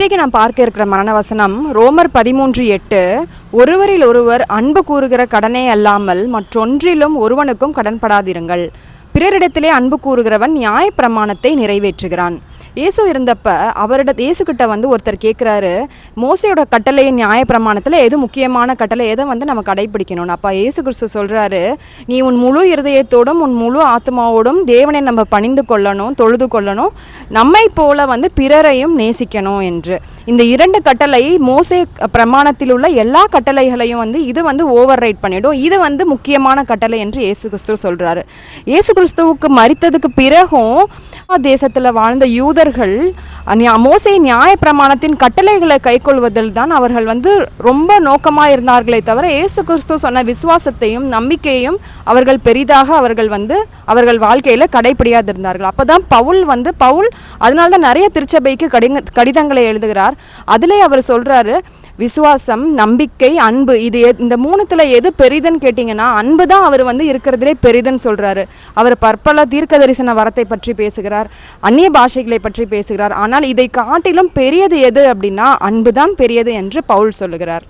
இன்றைக்கு நான் பார்க்க இருக்கிற மரணவசனம் ரோமர் 13:8. ஒருவரில் ஒருவர் அன்பு கூறுகிற கடனே அல்லாமல் மற்றொன்றிலும் ஒருவனுக்கும் கடன்படாதிருங்கள். பிறரிடத்திலே அன்பு கூறுகிறவன் நியாயப்பிரமாணத்தை நிறைவேற்றுகிறான். இயேசு இருந்தப்ப இயேசுக்கிட்ட ஒருத்தர் கேட்குறாரு, மோசையோட கட்டளை நியாயப்பிரமாணத்தில் எது முக்கியமான கட்டளை, எதை நம்ம கடைபிடிக்கணும்னு. அப்போ இயேசு கிறிஸ்து சொல்கிறாரு, நீ உன் முழு இருதயத்தோடும் உன் முழு ஆத்மாவோடும் தேவனை நம்ம பணிந்து கொள்ளணும், தொழுது கொள்ளணும், நம்மை போல பிறரையும் நேசிக்கணும் என்று. இந்த 2 கட்டளை மோசே பிரமாணத்தில் உள்ள எல்லா கட்டளைகளையும் இது ஓவர் ரைட் பண்ணிடும். இது முக்கியமான கட்டளை என்று இயேசு கிறிஸ்து சொல்கிறாரு. இயேசு கிறிஸ்துவுக்கு மரித்ததுக்கு பிறகும் தேசத்தில் வாழ்ந்த யூதர்கள் மோசே நியாய பிரமாணத்தின் கட்டளைகளை கைக்கொள்வதில் தான் அவர்கள் ரொம்ப நோக்கமாக இருந்தார்களே தவிர இயேசு கிறிஸ்து சொன்ன விசுவாசத்தையும் நம்பிக்கையும் அவர்கள் பெரிதாக அவர்கள் வாழ்க்கையில் கடைபிடியாதிருந்தார்கள். அப்போ தான் பவுல் அதனால தான் நிறைய திருச்சபைக்கு கடிதங்களை எழுதுகிறார். அதிலே அவர் சொல்கிறாரு, விசுவாசம், நம்பிக்கை, அன்பு, இந்த 3த்துல எது பெரிதுன்னு கேட்டிங்கன்னா அன்பு தான் அவர் இருக்கிறதுலே பெரிதுன்னு சொல்கிறாரு. அவர் பற்பல தீர்க்க தரிசன வரத்தை பற்றி பேசுகிறார், அந்நிய பாஷைகளை பற்றி பேசுகிறார். ஆனால் இதை காட்டிலும் பெரியது எது அப்படின்னா அன்பு தான் பெரியது என்று பவுல் சொல்லுகிறார்.